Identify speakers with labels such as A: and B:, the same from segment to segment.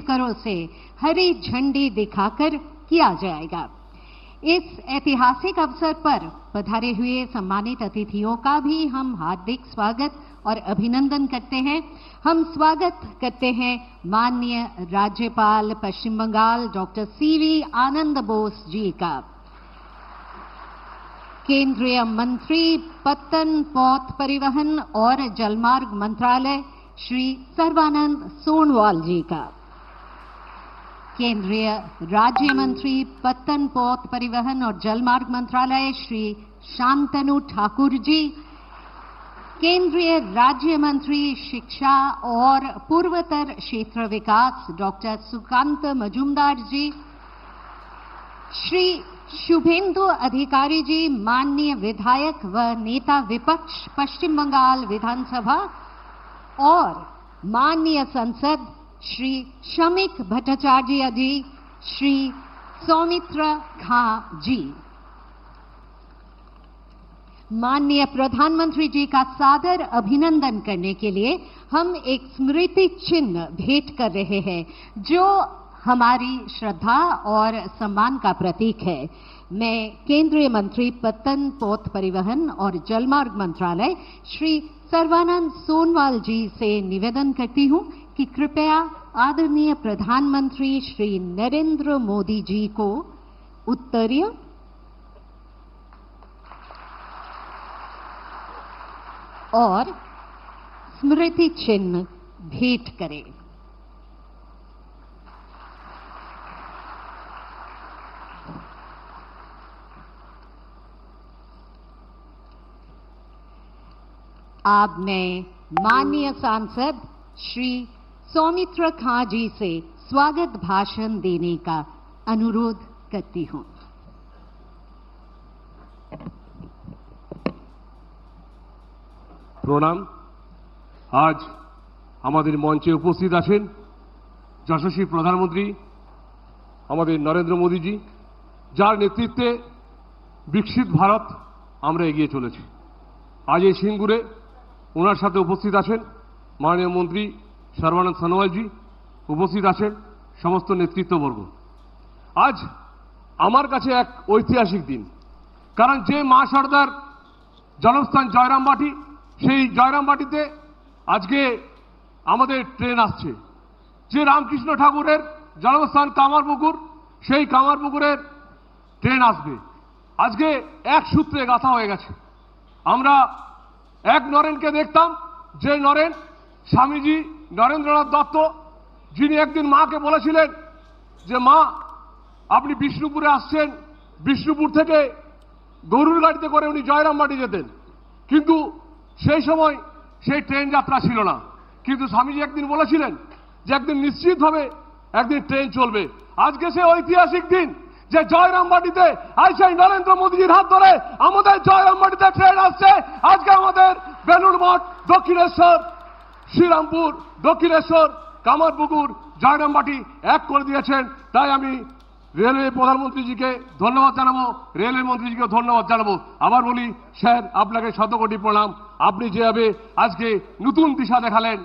A: वर्करों से हरी झंडी दिखाकर किया जाएगा। इस ऐतिहासिक अवसर पर पधारे हुए सम्मानित अतिथियों का भी हम हार्दिक स्वागत और अभिनंदन करते हैं। हम स्वागत करते हैं माननीय राज्यपाल पश्चिम बंगाल डॉक्टर सीवी आनंद बोस जी का, केंद्रीय मंत्री पत्तन पौध परिवहन और जलमार्ग मंत्रालय श्री सर्बानंद सोनोवाल जी का, केंद्रीय राज्य मंत्री पत्तन पौध परिवहन और जलमार्ग मंत्रालय श्री शांतनु ठाकुर जी, केंद्रीय राज्य मंत्री शिक्षा और पूर्वोत्तर क्षेत्र विकास डॉक्टर सुकांत मजूमदार जी, श्री शुभेंदु अधिकारी जी, माननीय विधायक व नेता विपक्ष पश्चिम बंगाल विधानसभा, और माननीय सांसद श्री शमिक भट्टाचार्य जी, श्री सौमित्र खां जी, माननीय प्रधानमंत्री जी का सादर अभिनंदन करने के लिए हम एक स्मृति चिन्ह भेंट कर रहे हैं जो हमारी श्रद्धा और सम्मान का प्रतीक है। मैं केंद्रीय मंत्री पत्तन पौध परिवहन और जलमार्ग मंत्रालय श्री सर्बानंद सोनोवाल जी से निवेदन करती हूं कि कृपया आदरणीय प्रधानमंत्री श्री नरेंद्र मोदी जी को उत्तरीय और स्मृति चिन्ह भेंट करें। अब मैं माननीय सांसद श्री सौमित्र खां जी से स्वागत भाषण देने का अनुरोध करती हूं।
B: প্রণাম। আজ আমাদের মঞ্চে উপস্থিত আছেন যশস্বী প্রধানমন্ত্রী আমাদের নরেন্দ্র মোদীজি, যার নেতৃত্বে বিকশিত ভারত আমরা এগিয়ে চলেছি। আজ এই সিঙ্গুরে ওনার সাথে উপস্থিত আছেন মাননীয় মন্ত্রী সর্বানন্দ সোনোয়ালজি, উপস্থিত আছেন সমস্ত নেতৃত্ববর্গ। আজ আমার কাছে এক ঐতিহাসিক দিন, কারণ যে মা সর্দার জন্মস্থান জয়রামবাটি, সেই জয়রামবাটিতে আজকে আমাদের ট্রেন আসছে। যে রামকৃষ্ণ ঠাকুরের জন্মস্থান কামারপুকুর, সেই কামারপুকুরের ট্রেন আসবে। আজকে এক সূত্রে গাঁথা হয়ে গেছে। আমরা এক নরেনকে দেখতাম, যে নরেন স্বামীজি নরেন্দ্রনাথ দত্ত, যিনি একদিন মাকে বলেছিলেন যে মা আপনি বিষ্ণুপুরে আসছেন, বিষ্ণুপুর থেকে গরুর গাড়িতে করে উনি জয়রামবাটি যেতেন, কিন্তু সেই সময় সেই ট্রেন যাত্রা ছিল না। কিন্তু স্বামীজি একদিন বলেছিলেন যে একদিন নিশ্চিতভাবে একদিন ট্রেন চলবে। আজকে সে ঐতিহাসিক দিন যে জয়রামবাটিতে আইসাই নরেন্দ্র মোদীজির হাত ধরে আমাদের জয়রামবাটিতে ট্রেন আসছে। আজকে আমাদের বেলুড় মঠ, দক্ষিণেশ্বর, শ্রীরামপুর, দক্ষিণেশ্বর, কামারপুকুর, জয়রামবাটি এক করে দিয়েছেন। তাই আমি রেলওয়ে প্রধানমন্ত্রীজিকে ধন্যবাদ জানাবো, রেলওয়ে মন্ত্রীজিকে ধন্যবাদ জানাবো। আবার বলি স্যার, আপনাকে শতকোটি প্রণাম। আপনি যেভাবে আজকে নতুন দিশা দেখালেন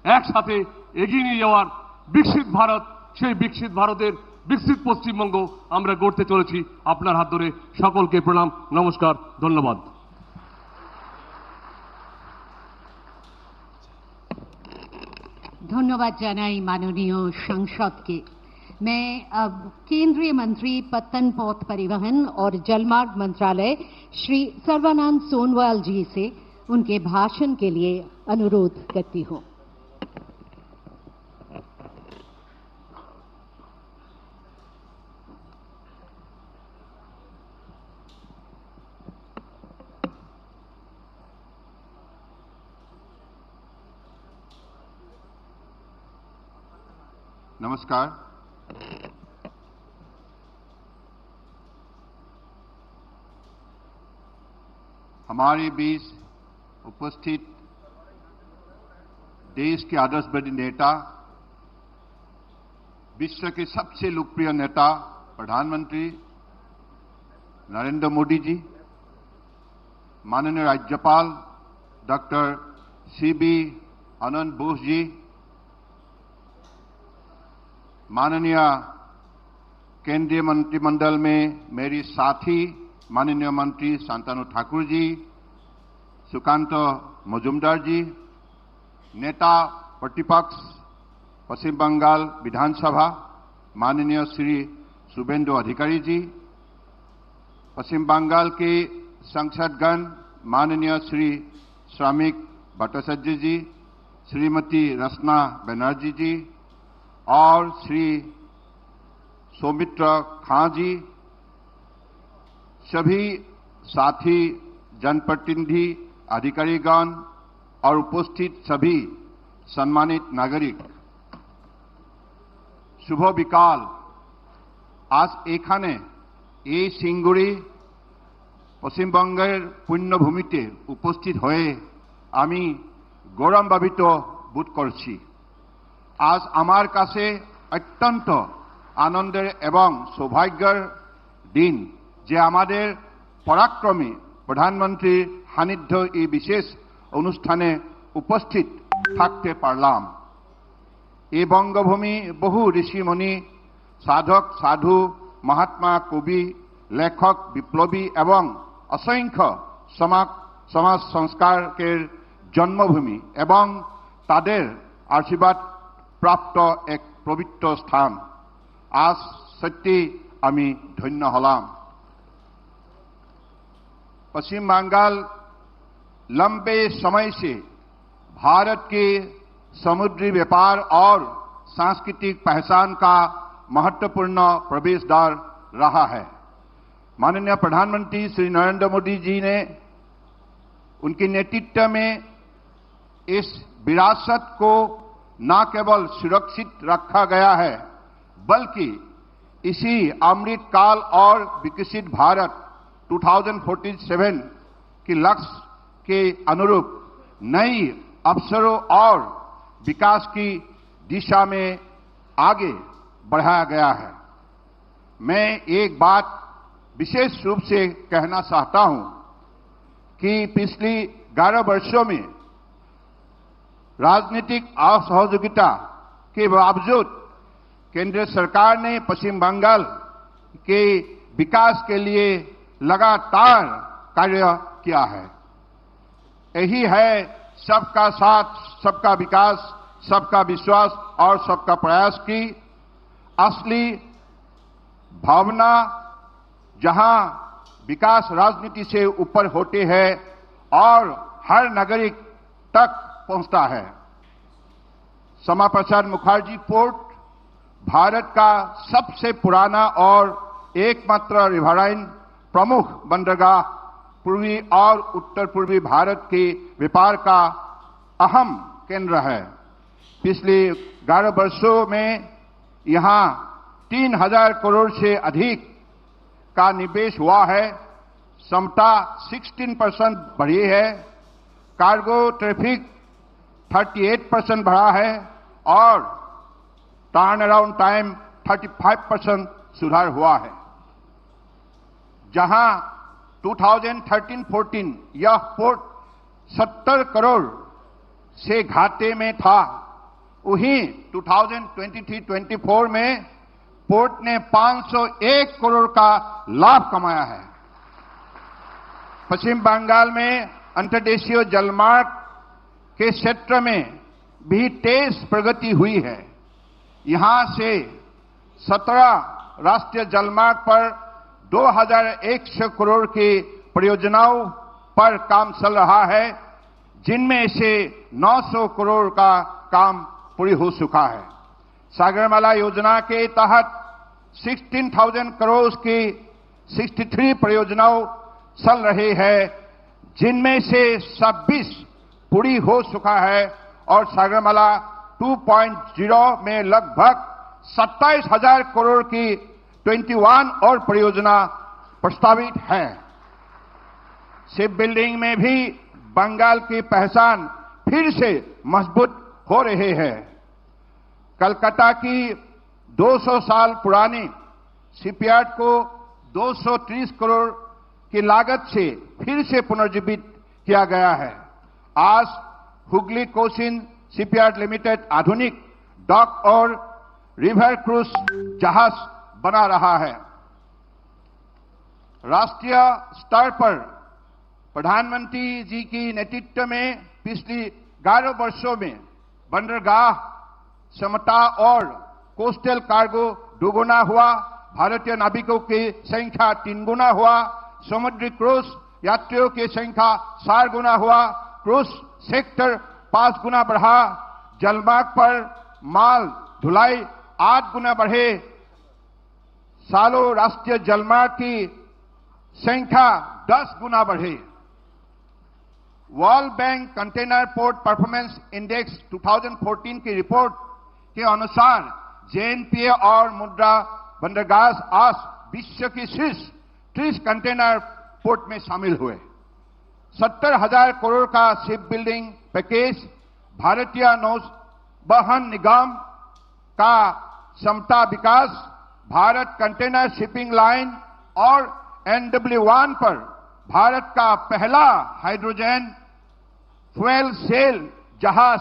B: একসাথে এগিয়ে নিয়ে যাওয়ার বিকশিত ভারত, সেই বিকশিত ভারতের বিকশিত পশ্চিমবঙ্গ আমরা গড়তে চলেছি। আপনার হাত ধরে সকলকে প্রণাম, নমস্কার, ধন্যবাদ।
A: धन्यवाद জানাই माननीय सांसद के। मैं अब केंद्रीय मंत्री पत्तन पौध परिवहन और जलमार्ग मंत्रालय श्री सर्बानंद सोनोवाल जी से उनके भाषण के लिए अनुरोध करती हूं।
C: नमस्कार। हमारे बीच उपस्थित देश के आदर्शवादी नेता, विश्व के सबसे लोकप्रिय नेता प्रधानमंत्री नरेंद्र मोदी जी, माननीय राज्यपाल डॉक्टर सीवी आनंद बोस जी, माननीय केंद्रीय मंत्रिमंडल में मेरी साथी माननीय मंत्री शांतनु ठाकुर जी, सुकांत मजुमदार जी, नेता प्रतिपक्ष पश्चिम बंगाल विधानसभा माननीय श्री शुभेंदु अधिकारी जी, पश्चिम बंगाल के सांसदगण माननीय श्री श्रमिक भट्टाचार्य जी, श्रीमती रचना बनर्जी जी और श्री सौमित्र खां जी, सभी साथी जनप्रतिनिधि अधिकारीगण और उपस्थित सभी सम्मानित नागरिक, शुभ বিকাল। आज এখানে এই সিঙ্গুরি পশ্চিমবঙ্গের পুণ্যভূমিতে উপস্থিত হয়ে আমি গৌরবান্বিত বোধ করছি। আজ আমার কাছে অত্যন্ত আনন্দের এবং সৌভাগ্যের দিন যে আমাদের পরাক্রমী প্রধানমন্ত্রীর সান্নিধ্য এই বিশেষ অনুষ্ঠানে উপস্থিত থাকতে পারলাম। এই বঙ্গভূমি বহু ঋষিমণি, সাধক সাধু, মহাত্মা, কবি, লেখক, বিপ্লবী এবং অসংখ্য সমাজ সংস্কারকের জন্মভূমি এবং তাদের আশীর্বাদ প্রাপ্ত এক পবিত্র স্থান। আজ সত্যি আমি ধন্য হলাম। पश्चिम बंगाल लंबे समय से भारत के समुद्री व्यापार और सांस्कृतिक पहचान का महत्वपूर्ण प्रवेश द्वार रहा है। माननीय प्रधानमंत्री श्री नरेंद्र मोदी जी ने उनके नेतृत्व में इस विरासत को न केवल सुरक्षित रखा गया है, बल्कि इसी अमृत काल और विकसित भारत 2047 के लक्ष्य के अनुरूप नई अवसरों और विकास की दिशा में आगे बढ़ाया गया है। मैं एक बात विशेष रूप से कहना चाहता हूं कि पिछली 11 वर्षों में राजनीतिक असहयोगिता के बावजूद केंद्र सरकार ने पश्चिम बंगाल के विकास के लिए लगातार कार्य किया है। यही है सबका साथ, सबका विकास, सबका विश्वास और सबका प्रयास की असली भावना, जहां विकास राजनीति से ऊपर होते हैं और हर नागरिक तक पहुंचता है। श्यामा प्रसाद मुखर्जी पोर्ट भारत का सबसे पुराना और एकमात्र रिवराइन प्रमुख बंदरगाह पूर्वी और उत्तर पूर्वी भारत के व्यापार का अहम केंद्र है। पिछले 11 वर्षों में यहां 3000 करोड़ से अधिक का निवेश हुआ है। क्षमता 16% बढ़ी है। कार्गो ट्रैफिक 38% बढ़ा है और टर्न अराउंड टाइम 35% सुधार हुआ है। जहां 2013-14 यह पोर्ट 70 करोड़ से घाटे में था, वहीं 2023-24 में पोर्ट ने 501 करोड़ का लाभ कमाया है। पश्चिम बंगाल में अंतर्देशीय जलमार्ग के क्षेत्र में भी तेज प्रगति हुई है। यहां से 17 राष्ट्रीय जलमार्ग पर 2100 करोड़ की परियोजनाओं पर काम चल रहा है, जिनमें से 900 करोड़ का काम पूरी हो चुका है। सागरमाला योजना के तहत 16,000 करोड़ की 63 परियोजनाओं चल रही है, जिनमें से 26 पूरी हो चुका है और सागरमाला 2.0 में लगभग 27,000 करोड़ की 21 और परियोजना प्रस्तावित है। शिप बिल्डिंग में भी बंगाल की पहचान फिर से मजबूत हो रही है। कलकत्ता की 200 साल पुरानी शिपयार्ड को 230 करोड़ की लागत से फिर से पुनर्जीवित किया गया है। आज हुगली कोचिन शिपयार्ड लिमिटेड आधुनिक डॉक और रिवर क्रूज जहाज बना रहा है। राष्ट्रीय स्तर पर प्रधानमंत्री जी की नेतृत्व में पिछले 11 वर्षों में बंदरगाह क्षमता और कोस्टल कार्गो दोगुना हुआ, भारतीय नाविकों की संख्या 3 गुना हुआ, समुद्री क्रूज यात्रियों की संख्या 4 गुना हुआ, क्रूज सेक्टर 5 गुना बढ़ा, जलमार्ग पर माल ढुलाई 8 गुना बढ़े, सालों राष्ट्रीय जलमार्ग की संख्या 10 गुना बढ़े। World bank container port performance index 2014 की रिपोर्ट के अनुसार जेएनपीए और मुद्रा बंदरगाह आज विश्व की शीर्ष 30 कंटेनर पोर्ट में शामिल हुए। 70,000 करोड़ का शिप बिल्डिंग पैकेज, भारतीय नौवहन निगम का क्षमता विकास, भारत कंटेनर शिपिंग लाइन और NW1 पर भारत का पहला हाइड्रोजन फ्यूल सेल जहाज,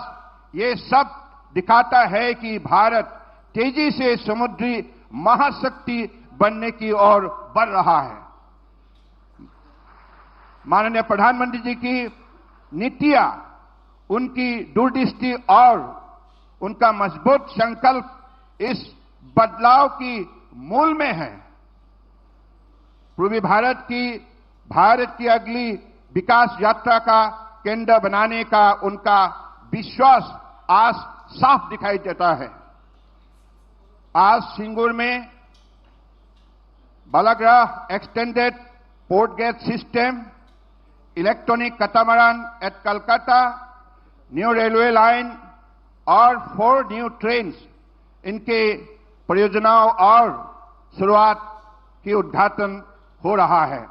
C: ये सब दिखाता है कि भारत तेजी से समुद्री महाशक्ति बनने की ओर बढ़ रहा है। माननीय प्रधानमंत्री जी की नीतियां, उनकी दूरदृष्टि और उनका मजबूत संकल्प इस बदलाव की मूल में है। पूर्वी भारत की अगली विकास यात्रा का केंद्र बनाने का उनका विश्वास आज साफ दिखाई देता है। आज सिंगूर में Balagarh extended port gate system, electronic catamaran at Calcutta, new railway line और 4 न्यू ट्रेन्स, इनके परियोजनाओं और शुरुआत की उद्घाटन हो रहा है।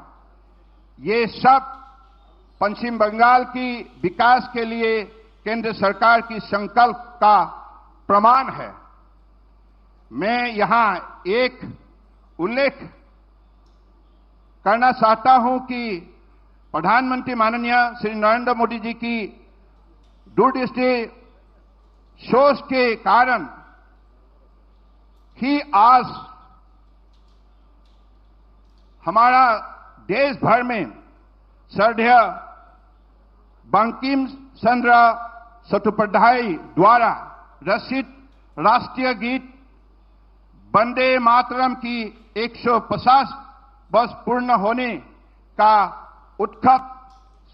C: ये सब पश्चिम बंगाल की विकास के लिए केंद्र सरकार की संकल्प का प्रमाण है। मैं यहां एक उल्लेख करना चाहता हूं कि प्रधानमंत्री माननीय श्री नरेंद्र मोदी जी की दूरदृष्टि सोच के कारण ही आज हमारा देश भर में श्रद्धेय बंकिम चंद्र चट्टोपाध्याय द्वारा रचित राष्ट्रीय गीत वंदे मातरम की 150 वर्ष पूर्ण होने का उत्सव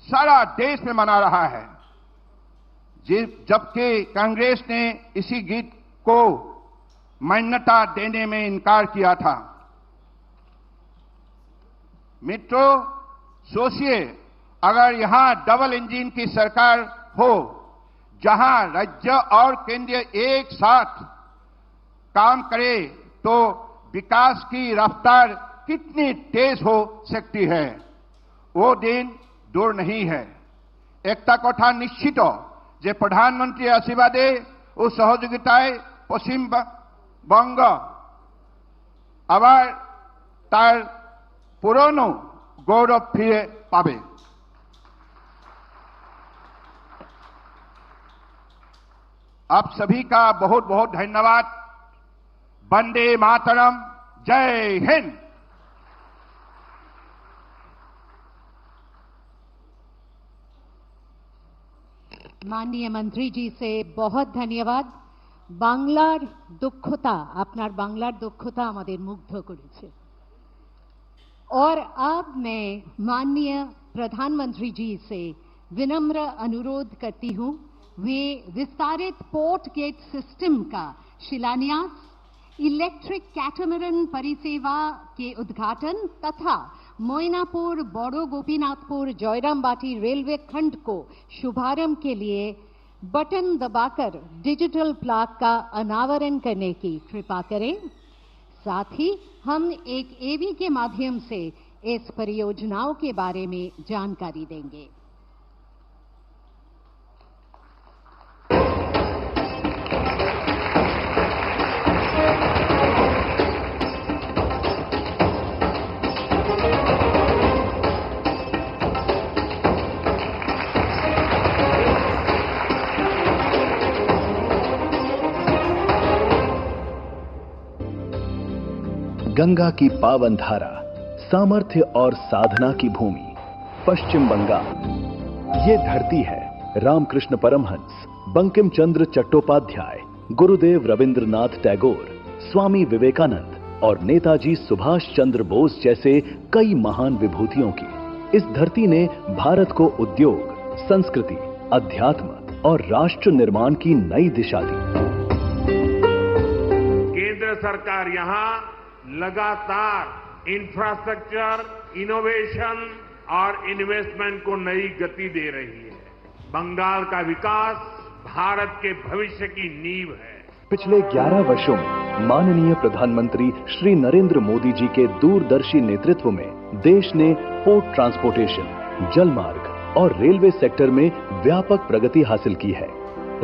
C: सारा देश में मना रहा है, जबकि कांग्रेस ने इसी गीत को मान्यता देने में इनकार किया था। मित्रों, सोचिए, अगर यहां डबल इंजन की सरकार हो, जहां राज्य और केंद्र एक साथ काम करे, तो विकास की रफ्तार कितनी तेज हो सकती है, वो दिन दूर नहीं है। एकता कथा निश्चित जे प्रधानमंत्री आशीर्वादे ও সহযোগিতায় পশ্চিমবঙ্গ আবার তার পুরনো गौरव फिर पावे। आप सभी का बहुत बहुत धन्यवाद। वंदे मातरम, जय हिंद।
A: माननीय मंत्री जी से बहुत धन्यवाद। बांग्लार दक्षता, आपनार बांग्लार दक्षता आमादेर मुग्ध करेছে। और अब मैं माननीय प्रधानमंत्री जी से विनम्र अनुरोध करती हूं, वे विस्तारित पोर्ट गेट सिस्टम का शिलान्यास, इलेक्ट्रिक कैटामरन परिसेवा के उद्घाटन तथा मोइनापुर, बड़ो गोपीनाथपुर, जयरामबाटी रेलवे खंड को शुभारंभ के लिए बटन दबाकर डिजिटल प्लाक का अनावरण करने की कृपा करें। साथ ही हम एक एवी के माध्यम से इस परियोजनाओं के बारे में जानकारी देंगे।
D: गंगा की पावन धारा, सामर्थ्य और साधना की भूमि पश्चिम बंगाल। ये धरती है रामकृष्ण परमहंस, बंकिम चंद्र चट्टोपाध्याय, गुरुदेव रविंद्रनाथ टैगोर, स्वामी विवेकानंद और नेताजी सुभाष चंद्र बोस जैसे कई महान विभूतियों की। इस धरती ने भारत को उद्योग, संस्कृति, अध्यात्म और राष्ट्र निर्माण की नई दिशा दी।
E: केंद्र सरकार यहाँ लगातार इंफ्रास्ट्रक्चर, इनोवेशन और इन्वेस्टमेंट को नई गति दे रही है। बंगाल का विकास भारत के भविष्य की नींव है।
D: पिछले 11 वर्षों में माननीय प्रधानमंत्री श्री नरेंद्र मोदी जी के दूरदर्शी नेतृत्व में देश ने पोर्ट ट्रांसपोर्टेशन, जलमार्ग और रेलवे सेक्टर में व्यापक प्रगति हासिल की है।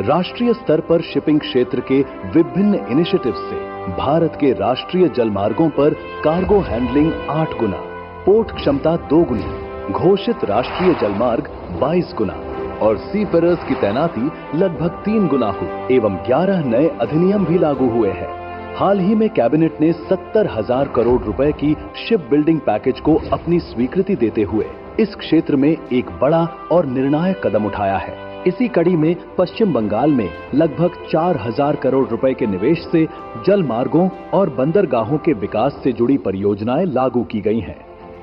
D: राष्ट्रीय स्तर पर शिपिंग क्षेत्र के विभिन्न इनिशिएटिव्स से भारत के राष्ट्रीय जलमार्गों पर कार्गो हैंडलिंग 8 गुना, पोर्ट क्षमता 2 गुनी, घोषित राष्ट्रीय जलमार्ग 22 गुना और सीफेरर्स की तैनाती लगभग 3 गुना हुई एवं 11 नए अधिनियम भी लागू हुए हैं। हाल ही में कैबिनेट ने 70,000 करोड़ रुपए की शिप बिल्डिंग पैकेज को अपनी स्वीकृति देते हुए इस क्षेत्र में एक बड़ा और निर्णायक कदम उठाया है। इसी कड़ी में पश्चिम बंगाल में लगभग 4,000 करोड़ रुपए के निवेश से जल मार्गों और बंदरगाहों के विकास से जुड़ी परियोजनाएं लागू की गई हैं,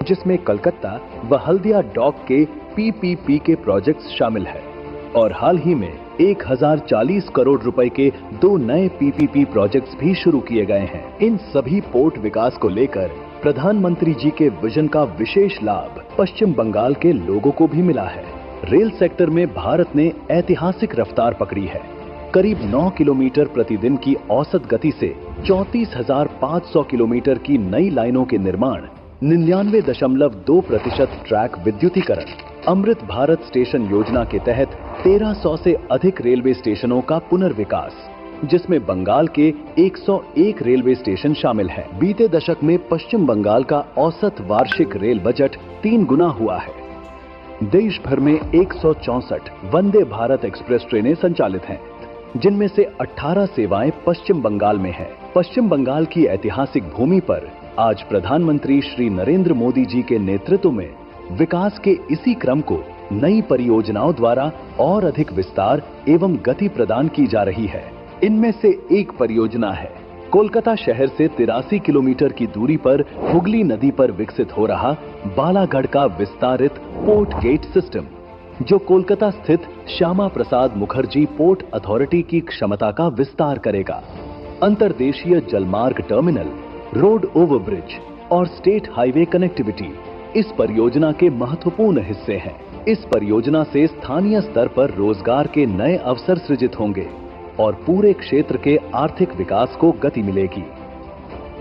D: जिसमें कलकत्ता व हल्दिया डॉक के पीपीपी के प्रोजेक्ट्स शामिल है और हाल ही में 1,040 करोड़ रुपए के 2 नए पीपीपी प्रोजेक्ट्स भी शुरू किए गए हैं। इन सभी पोर्ट विकास को लेकर प्रधानमंत्री जी के विजन का विशेष लाभ पश्चिम बंगाल के लोगों को भी मिला है। रेल सेक्टर में भारत ने ऐतिहासिक रफ्तार पकड़ी है। करीब 9 किलोमीटर प्रतिदिन की औसत गति से 34,500 किलोमीटर की नई लाइनों के निर्माण, 99.2% ट्रैक विद्युतीकरण, अमृत भारत स्टेशन योजना के तहत 1300 से अधिक रेलवे स्टेशनों का पुनर्विकास, जिसमें बंगाल के 101 रेलवे स्टेशन शामिल हैं। बीते दशक में पश्चिम बंगाल का औसत वार्षिक रेल बजट 3 गुना हुआ है। देश भर में 164 वंदे भारत एक्सप्रेस ट्रेनें संचालित हैं, जिनमें से 18 सेवाएं पश्चिम बंगाल में हैं। पश्चिम बंगाल की ऐतिहासिक भूमि पर आज प्रधानमंत्री श्री नरेंद्र मोदी जी के नेतृत्व में विकास के इसी क्रम को नई परियोजनाओं द्वारा और अधिक विस्तार एवं गति प्रदान की जा रही है। इनमें से एक परियोजना है कोलकाता शहर से 83 किलोमीटर की दूरी पर हुगली नदी पर विकसित हो रहा बालागढ़ का विस्तारित पोर्ट गेट सिस्टम, जो कोलकाता स्थित श्यामा प्रसाद मुखर्जी पोर्ट अथॉरिटी की क्षमता का विस्तार करेगा। अंतर्देशीय जलमार्ग टर्मिनल, रोड ओवरब्रिज और स्टेट हाईवे कनेक्टिविटी इस परियोजना के महत्वपूर्ण हिस्से हैं। इस परियोजना से स्थानीय स्तर पर रोजगार के नए अवसर सृजित होंगे और पूरे क्षेत्र के आर्थिक विकास को गति मिलेगी।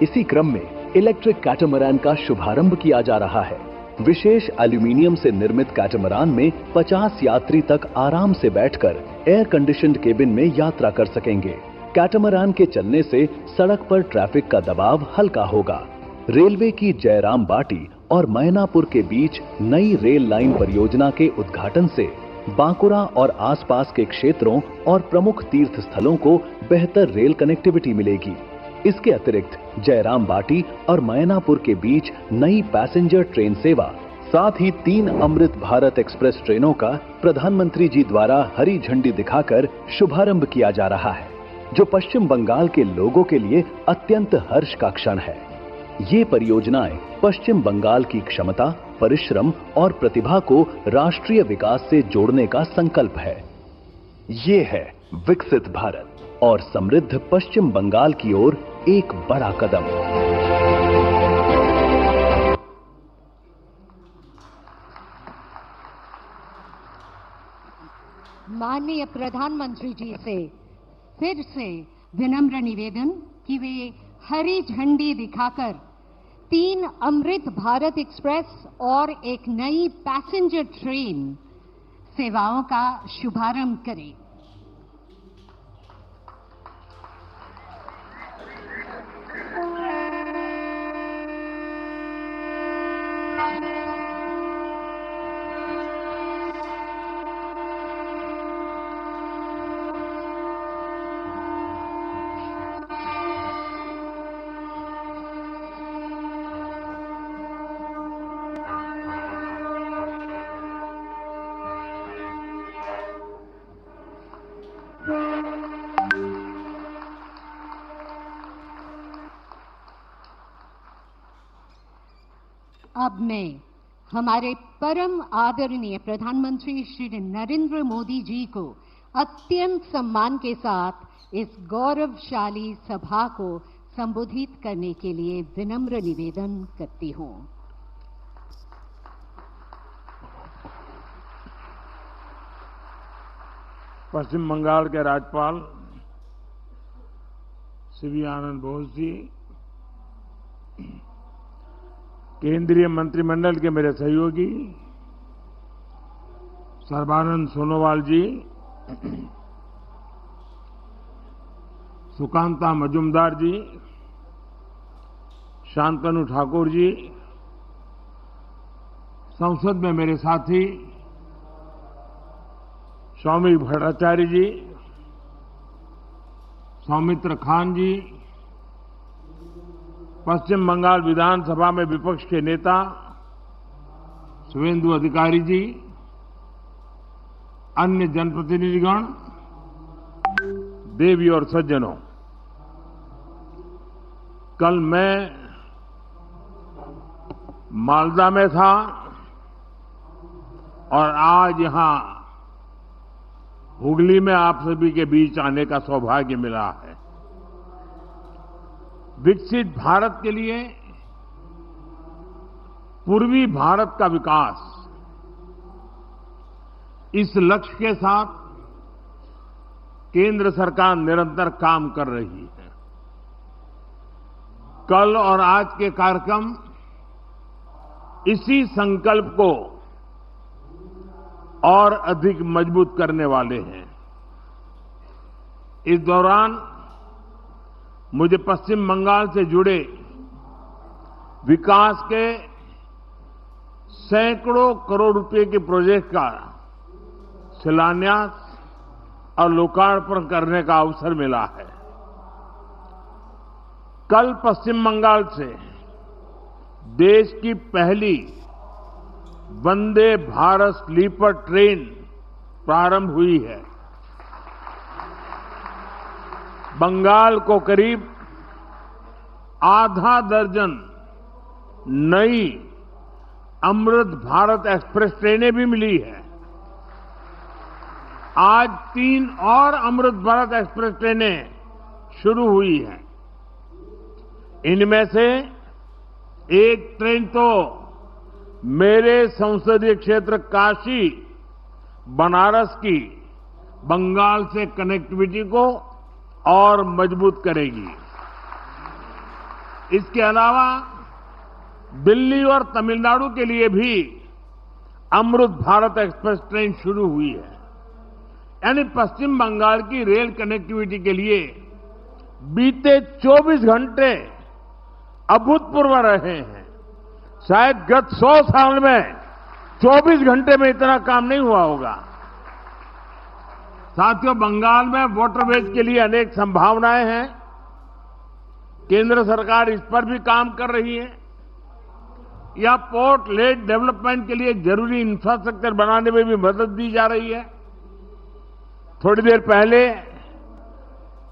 D: इसी क्रम में इलेक्ट्रिक कैटामरान का शुभारंभ किया जा रहा है। विशेष एल्यूमीनियम से निर्मित कैटामरान में 50 यात्री तक आराम से बैठकर एयर कंडीशन्ड केबिन में यात्रा कर सकेंगे। कैटामरान के चलने से सड़क पर ट्रैफिक का दबाव हल्का होगा। रेलवे की जयराम बाटी और मैनापुर के बीच नई रेल लाइन परियोजना के उद्घाटन से बांकुरा और आसपास के क्षेत्रों और प्रमुख तीर्थ स्थलों को बेहतर रेल कनेक्टिविटी मिलेगी। इसके अतिरिक्त जयराम बाटी और मैनापुर के बीच नई पैसेंजर ट्रेन सेवा, साथ ही 3 अमृत भारत एक्सप्रेस ट्रेनों का प्रधानमंत्री जी द्वारा हरी झंडी दिखाकर शुभारंभ किया जा रहा है, जो पश्चिम बंगाल के लोगों के लिए अत्यंत हर्ष का क्षण है। ये परियोजनाएं पश्चिम बंगाल की क्षमता, परिश्रम और प्रतिभा को राष्ट्रीय विकास से जोड़ने का संकल्प है। ये है विकसित भारत और समृद्ध पश्चिम बंगाल की ओर एक बड़ा कदम।
A: माननीय प्रधानमंत्री जी से फिर से विनम्र निवेदन कि वे हरी झंडी दिखाकर 3 अमृत भारत एक्सप्रेस और एक नई पैसेंजर ट्रेन सेवाओं का शुभारंभ करें। अब मैं हमारे परम आदरणीय प्रधानमंत्री श्री नरेंद्र मोदी जी को अत्यंत सम्मान के साथ इस गौरवशाली सभा को संबोधित करने के लिए विनम्र निवेदन करती हूं।
F: पश्चिम बंगाल के राज्यपाल श्री आनंद बोस जी, केंद्रीय मंत्रिमंडल के मेरे सहयोगी सर्बानंद सोनोवाल जी, सुकांता मजुमदार जी, शांतनु ठाकुर जी, संसद में मेरे साथी सौमिक भट्टाचार्य जी, सौमित्र खान जी, पश्चिम बंगाल विधानसभा में विपक्ष के नेता शुभेंदु अधिकारी जी, अन्य जनप्रतिनिधिगण, देवी और सज्जनों, कल मैं मालदा में था और आज यहां हुगली में आप सभी के बीच आने का सौभाग्य मिला है। विकसित भारत के लिए पूर्वी भारत का विकास, इस लक्ष्य के साथ केंद्र सरकार निरंतर काम कर रही है। कल और आज के कार्यक्रम इसी संकल्प को और अधिक मजबूत करने वाले हैं। इस दौरान मुझे पश्चिम बंगाल से जुड़े विकास के सैकड़ों करोड़ रुपए के प्रोजेक्ट का शिलान्यास और लोकार्पण करने का अवसर मिला है। कल पश्चिम बंगाल से देश की पहली वंदे भारत स्लीपर ट्रेन प्रारंभ हुई है। बंगाल को करीब आधा दर्जन नई अमृत भारत एक्सप्रेस ट्रेनें भी मिली है। आज 3 और अमृत भारत एक्सप्रेस ट्रेनें शुरू हुई हैं। इनमें से एक ट्रेन तो मेरे संसदीय क्षेत्र काशी बनारस की बंगाल से कनेक्टिविटी को और मजबूत करेगी। इसके अलावा दिल्ली और तमिलनाडु के लिए भी अमृत भारत एक्सप्रेस ट्रेन शुरू हुई है। यानी पश्चिम बंगाल की रेल कनेक्टिविटी के लिए बीते 24 घंटे अभूतपूर्व रहे हैं। शायद गत 100 साल में 24 घंटे में इतना काम नहीं हुआ होगा। साथियों, बंगाल में वाटरवेज के लिए अनेक संभावनाएं हैं। केंद्र सरकार इस पर भी काम कर रही है। या पोर्ट लेड डेवलपमेंट के लिए जरूरी इंफ्रास्ट्रक्चर बनाने में भी मदद दी जा रही है। थोड़ी देर पहले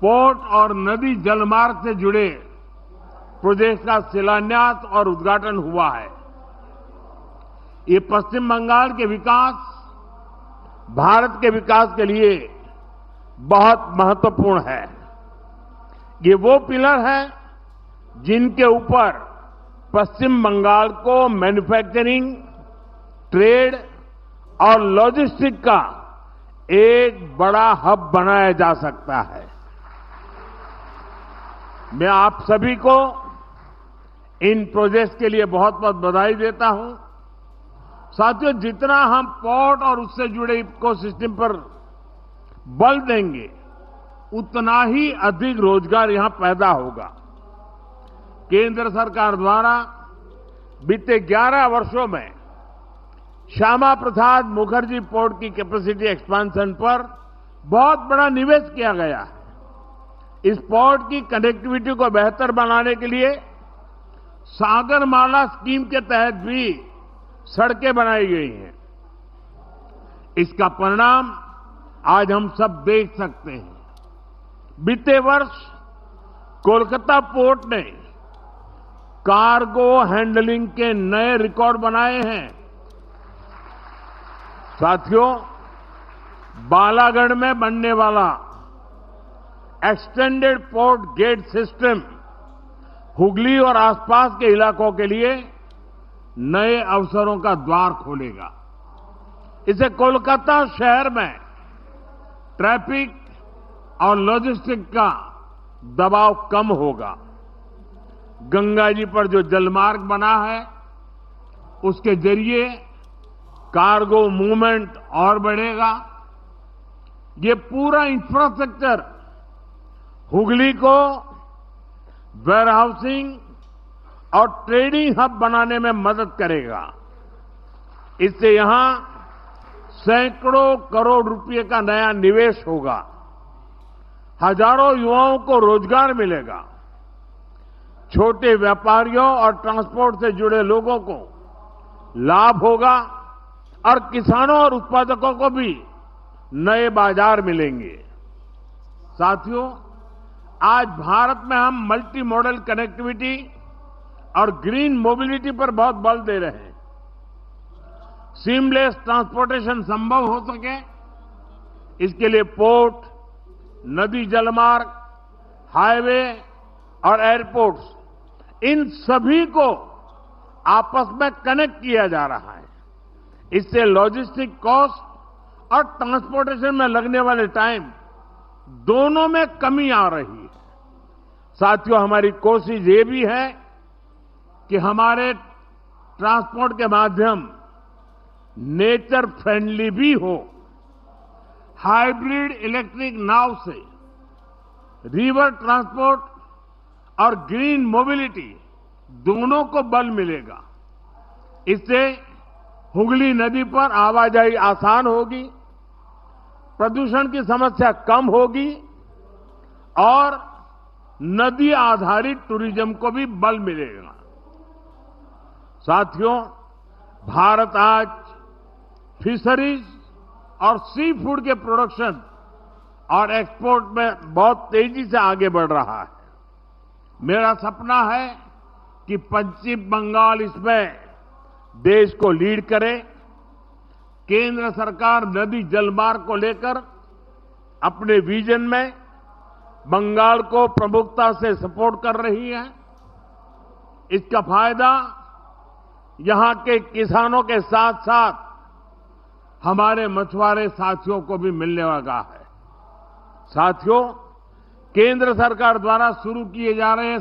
F: पोर्ट और नदी जलमार्ग से जुड़े प्रोजेक्ट का शिलान्यास और उद्घाटन हुआ है। ये पश्चिम बंगाल के विकास, भारत के विकास के लिए बहुत महत्वपूर्ण है। ये वो पिलर है जिनके ऊपर पश्चिम बंगाल को मैन्युफैक्चरिंग, ट्रेड और लॉजिस्टिक का एक बड़ा हब बनाया जा सकता है। मैं आप सभी को इन प्रोजेक्ट्स के लिए बहुत बहुत बधाई देता हूं। साथियों, जितना हम पोर्ट और उससे जुड़े इकोसिस्टम पर बल देंगे, उतना ही अधिक रोजगार यहां पैदा होगा। केंद्र सरकार द्वारा बीते 11 वर्षों में श्यामा प्रसाद मुखर्जी पोर्ट की कैपेसिटी एक्सपेंशन पर बहुत बड़ा निवेश किया गया है। इस पोर्ट की कनेक्टिविटी को बेहतर बनाने के लिए सागरमाला स्कीम के तहत भी सड़कें बनाई गई हैं। इसका परिणाम आज हम सब देख सकते हैं। बीते वर्ष कोलकाता पोर्ट ने कार्गो हैंडलिंग के नए रिकॉर्ड बनाए हैं। साथियों, बालागढ़ में बनने वाला extended port gate system Hooghly और आसपास के इलाकों के लिए नए अवसरों का द्वार खोलेगा। इससे कोलकाता शहर में ट्रैफिक और लॉजिस्टिक का दबाव कम होगा। गंगा जी पर जो जलमार्ग बना है उसके जरिए कार्गो मूवमेंट और बढ़ेगा। ये पूरा इंफ्रास्ट्रक्चर हुगली को वेयरहाउसिंग और ट्रेडिंग हब बनाने में मदद करेगा। इससे यहां सैकड़ों करोड़ रुपए का नया निवेश होगा। हजारों युवाओं को रोजगार मिलेगा। छोटे व्यापारियों और ट्रांसपोर्ट से जुड़े लोगों को लाभ होगा और किसानों और उत्पादकों को भी नए बाजार मिलेंगे। साथियों, आज भारत में हम मल्टी मॉडल कनेक्टिविटी और ग्रीन मोबिलिटी पर बहुत बल दे रहे हैं। सीमलेस ट्रांसपोर्टेशन संभव हो सके, इसके लिए पोर्ट, नदी जलमार्ग, हाईवे और एयरपोर्ट्स, इन सभी को आपस में कनेक्ट किया जा रहा है। इससे लॉजिस्टिक कॉस्ट और ट्रांसपोर्टेशन में लगने वाले टाइम दोनों में कमी आ रही है। साथियों, हमारी कोशिश ये भी है कि हमारे ट्रांसपोर्ट के माध्यम नेचर फ्रेंडली भी हो। हाइब्रिड इलेक्ट्रिक नाव से रिवर ट्रांसपोर्ट और ग्रीन मोबिलिटी दोनों को बल मिलेगा। इससे हुगली नदी पर आवाजाही आसान होगी, प्रदूषण की समस्या कम होगी और नदी आधारित टूरिज्म को भी बल मिलेगा। साथियों, भारत आज फिशरीज और सी फूड के प्रोडक्शन और एक्सपोर्ट में बहुत तेजी से आगे बढ़ रहा है। मेरा सपना है कि पश्चिम बंगाल इसमें देश को लीड करे। केंद्र सरकार नदी जलमार्ग को लेकर अपने विजन में बंगाल को प्रमुखता से सपोर्ट कर रही है। इसका फायदा यहां के किसानों के साथ साथ हमारे मछुआरे साथियों को भी मिलने वाला है। साथियों, केंद्र सरकार द्वारा शुरू किए जा रहे